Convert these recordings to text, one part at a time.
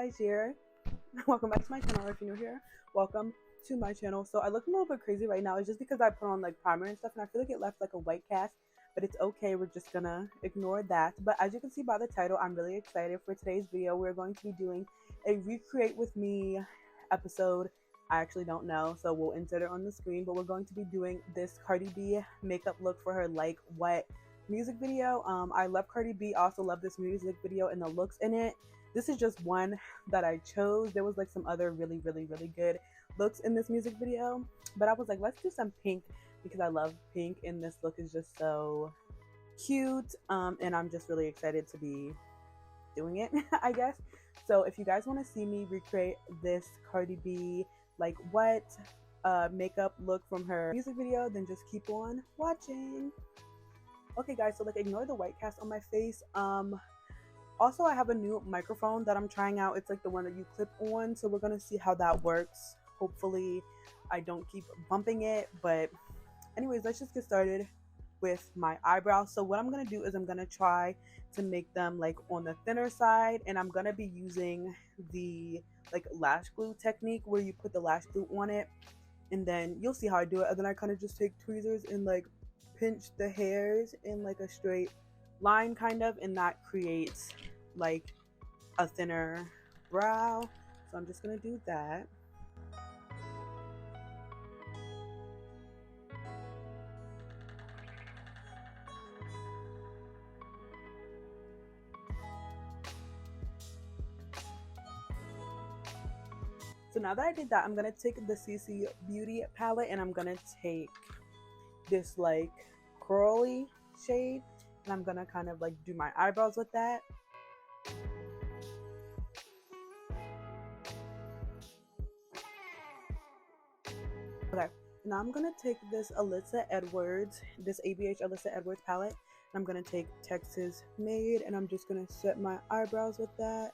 guys here? Welcome back to my channel. If you're new here, welcome to my channel. So I look a little bit crazy right now. It's just because I put on like primer and stuff, and I feel like it left like a white cast, but it's okay. We're just gonna ignore that. But as you can see by the title, I'm really excited for today's video. We're going to be doing a recreate with me episode. I actually don't know, so we'll insert it on the screen, but we're going to be doing this Cardi B makeup look for her Like What music video. I love Cardi B, also love this music video and the looks in it. This is just one that I chose. There was like some other really good looks in this music video, but I was like, let's do some pink because I love pink and this look is just so cute. And I'm just really excited to be doing it, I guess. So if you guys want to see me recreate this Cardi B Like What makeup look from her music video, then just keep on watching. Okay guys, so like ignore the white cast on my face. Also I have a new microphone that I'm trying out. It's like the one that you clip on, so we're gonna see how that works. Hopefully I don't keep bumping it, but anyways, let's just get started with my eyebrows. So what I'm gonna do is I'm gonna try to make them like on the thinner side, and I'm gonna be using the like lash glue technique where you put the lash glue on it, and then you'll see how I do it. And then I kind of just take tweezers and like pinch the hairs in like a straight line kind of, and that creates like a thinner brow. So I'm just gonna do that. So now that I did that, I'm gonna take the CC Beauty palette and I'm gonna take this like curly shade, and I'm gonna kind of like do my eyebrows with that. Okay, now I'm gonna take this Alyssa Edwards, this ABH Alyssa Edwards palette, and I'm gonna take Texas Made, and I'm just gonna set my eyebrows with that.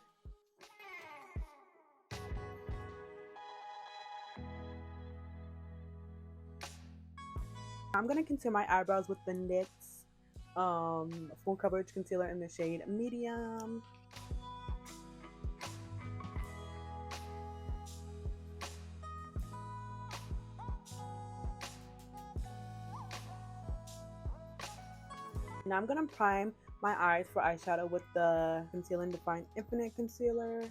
I'm gonna conceal my eyebrows with the NYX full coverage concealer in the shade medium. Now I'm gonna prime my eyes for eyeshadow with the Conceal and Define Infinite Concealer.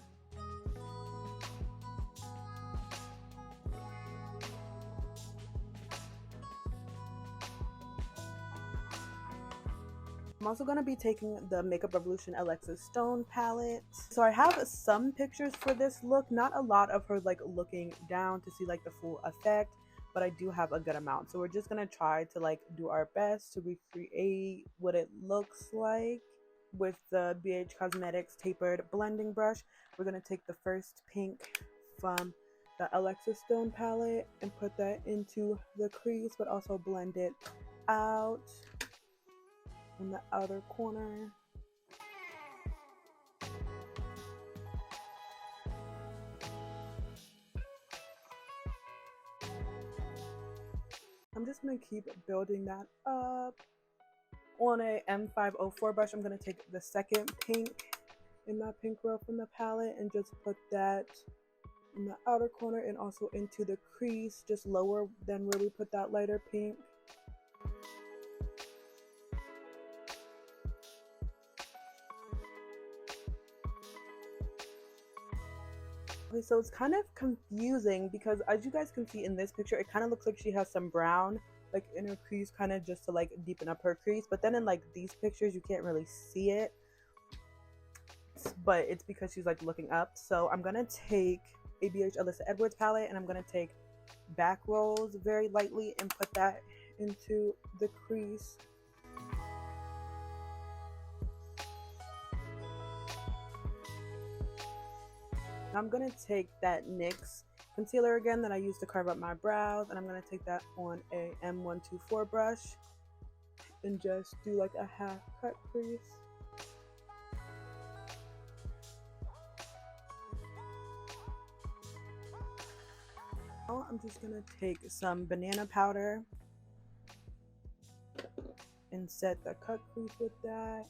I'm also going to be taking the Makeup Revolution Alexis Stone palette. So I have some pictures for this look, not a lot of her like looking down to see like the full effect, but I do have a good amount. So we're just going to try to like do our best to recreate what it looks like. With the BH Cosmetics tapered blending brush, we're going to take the first pink from the Alexis Stone palette and put that into the crease, but also blend it out in the outer corner. I'm just going to keep building that up. On a M504 brush, I'm going to take the second pink in that pink row from the palette and just put that in the outer corner and also into the crease, just lower than where we put that lighter pink. Okay, so it's kind of confusing because as you guys can see in this picture, it kind of looks like she has some brown like in her crease, kind of just to like deepen up her crease, but then in like these pictures you can't really see it, but it's because she's like looking up. So I'm gonna take ABH Alyssa Edwards palette and I'm gonna take back rolls very lightly and put that into the crease. I'm going to take that NYX concealer again that I used to carve up my brows, and I'm going to take that on a M124 brush and just do like a half cut crease. Now I'm just going to take some banana powder and set the cut crease with that.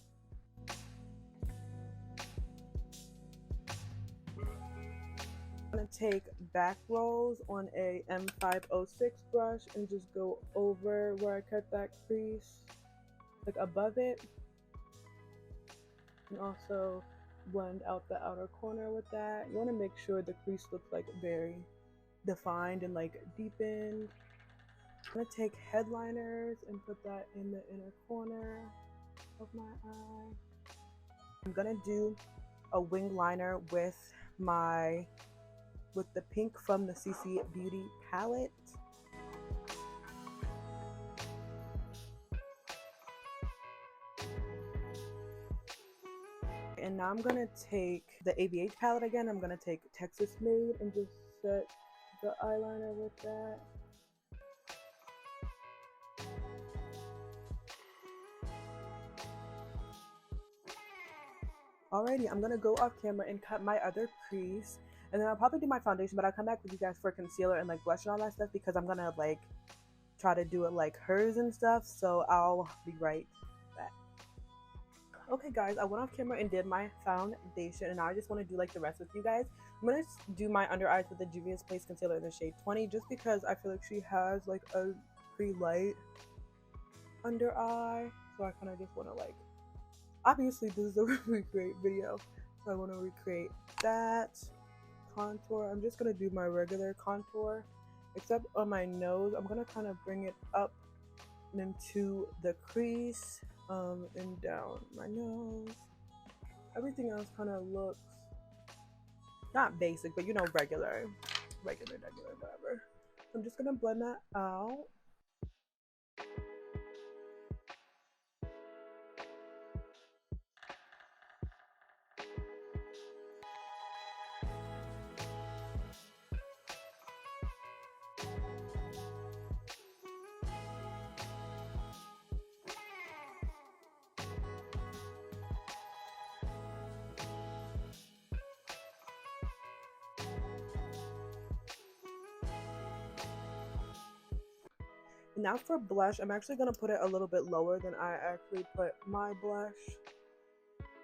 I'm gonna take back rolls on a M506 brush and just go over where I cut that crease, like above it, and also blend out the outer corner with that. You want to make sure the crease looks like very defined and like deepened. I'm gonna take headliners and put that in the inner corner of my eye. I'm gonna do a wing liner with the pink from the CC Beauty palette. And now I'm gonna take the EP.8 palette again. I'm gonna take Texas Made and just set the eyeliner with that. Alrighty, I'm gonna go off camera and cut my other crease, and then I'll probably do my foundation, but I'll come back with you guys for concealer and like blush and all that stuff, because I'm gonna like try to do it like hers and stuff. So I'll be right back. Okay guys, I went off camera and did my foundation, and now I just want to do like the rest with you guys. I'm gonna do my under eyes with the Juvia's Place concealer in the shade 20, just because I feel like she has like a pretty light under eye, so I kind of just want to like, obviously this is a recreate video, so I want to recreate that contour. I'm just gonna do my regular contour, except on my nose. I'm gonna kind of bring it up and into the crease, and down my nose. Everything else kind of looks not basic, but you know, regular, whatever. So I'm just gonna blend that out. Now for blush, I'm actually going to put it a little bit lower than I actually put my blush.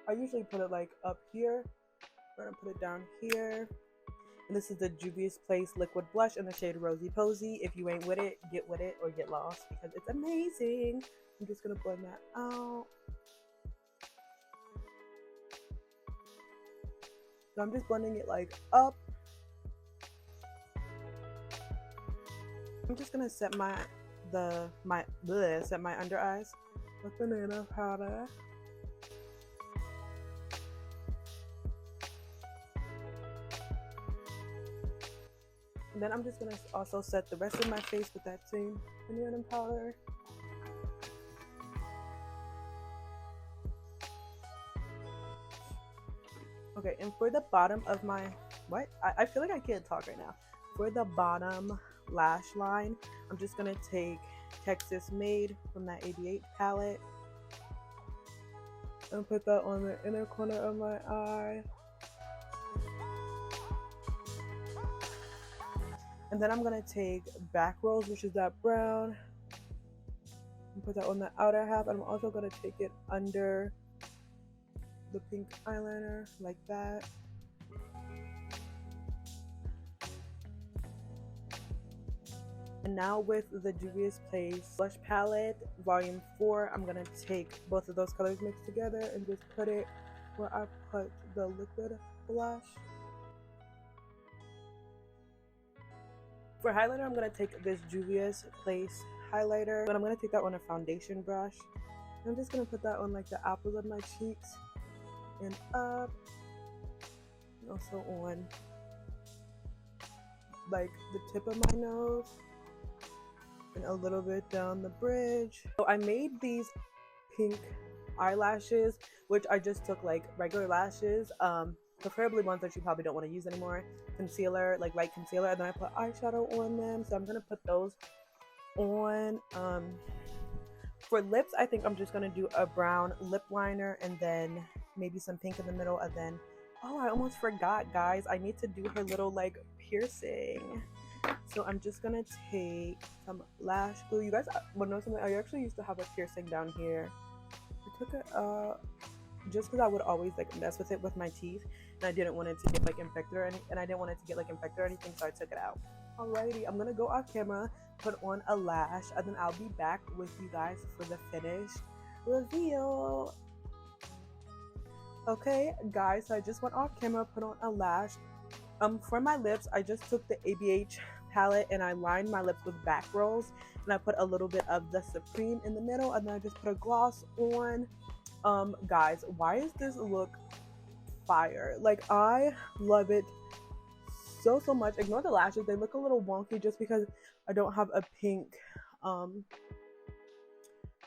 I usually put it like up here. I'm going to put it down here. And this is the Juvia's Place liquid blush in the shade Rosy Posy. If you ain't with it, get with it or get lost, because it's amazing. I'm just going to blend that out. So I'm just blending it like up. I'm just going to set my under eyes with banana powder. And then I'm just gonna also set the rest of my face with that same banana powder. Okay, and for the bottom of my I feel like I can't talk right now. For the bottom lash line, I'm just gonna take Texas Made from that EP.8 palette and put that on the inner corner of my eye. And then I'm gonna take back rolls, which is that brown, and put that on the outer half. And I'm also gonna take it under the pink eyeliner like that. And now with the Juvia's Place Blush Palette Volume 4, I'm going to take both of those colors mixed together and just put it where I put the liquid blush. For highlighter, I'm going to take this Juvia's Place highlighter, but I'm going to take that on a foundation brush. I'm just going to put that on like the apples of my cheeks and up, and also on like the tip of my nose, and a little bit down the bridge. So I made these pink eyelashes, which I just took like regular lashes, preferably ones that you probably don't want to use anymore, concealer, like light concealer, and then I put eyeshadow on them. So I'm gonna put those on. For lips, I think I'm just gonna do a brown lip liner and then maybe some pink in the middle, and then, oh, I almost forgot, guys, I need to do her little like piercing. So I'm just gonna take some lash glue. You guys want to know something? I actually used to have a piercing down here. I took it up just because I would always like mess with it with my teeth, and I didn't want it to get like infected or anything, and I didn't want it to get like infected or anything, so I took it out. Alrighty, I'm gonna go off camera, put on a lash, and then I'll be back with you guys for the finished reveal. Okay, guys, so I just went off camera, put on a lash. For my lips, I just took the EP.8 palette and I lined my lips with back rolls, and I put a little bit of the Supreme in the middle, and then I just put a gloss on. Guys, why is this look fire? Like, I love it so much. Ignore the lashes, they look a little wonky just because I don't have a pink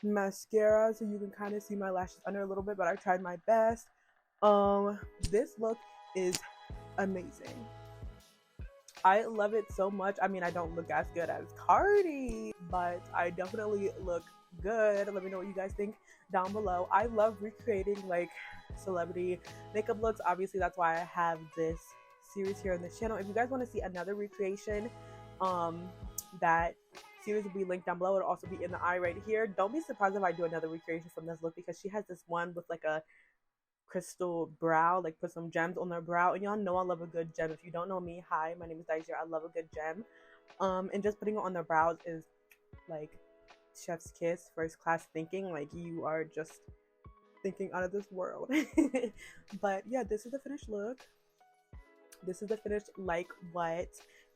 mascara, so you can kind of see my lashes under a little bit, but I tried my best. This look is amazing. I love it so much. I mean, I don't look as good as Cardi, but I definitely look good. Let me know what you guys think down below. I love recreating like celebrity makeup looks. Obviously, that's why I have this series here on this channel. If you guys want to see another recreation, that series will be linked down below. It'll also be in the eye right here. Don't be surprised if I do another recreation from this look, because she has this one with like a crystal brow, like put some gems on their brow, and y'all know I love a good gem. If you don't know me, hi, my name is Daisy. I love a good gem. And just putting it on their brows is like chef's kiss, first class thinking. Like, you are just thinking out of this world. But yeah, this is the finished look. This is the finished Like What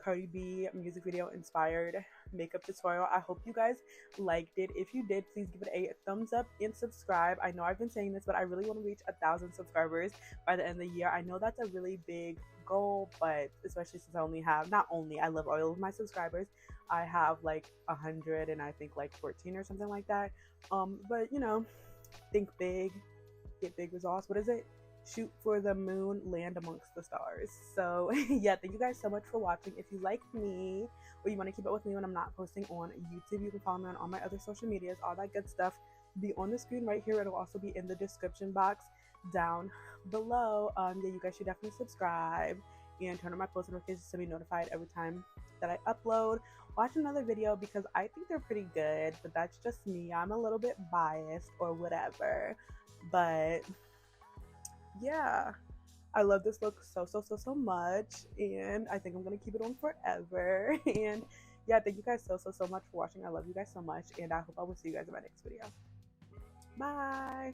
Cardi B music video inspired makeup tutorial. I hope you guys liked it. If you did, please give it a thumbs up and subscribe. I know I've been saying this, but I really want to reach 1,000 subscribers by the end of the year. I know that's a really big goal, but especially since I only have, not only, I love all of my subscribers. I have like 100 and I think like 14 or something like that. But you know, think big, get big results. What is it? Shoot for the moon, land amongst the stars. So yeah, thank you guys so much for watching. If you like me or you want to keep up with me when I'm not posting on YouTube, you can follow me on all my other social medias. All that good stuff be on the screen right here. It'll also be in the description box down below. Yeah, you guys should definitely subscribe and turn on my post notifications to be notified every time that I upload. Watch another video because I think they're pretty good, but that's just me. I'm a little bit biased or whatever, but yeah, I love this look so much, and I think I'm gonna keep it on forever. And yeah, thank you guys so much for watching. I love you guys so much, and I hope I will see you guys in my next video. Bye.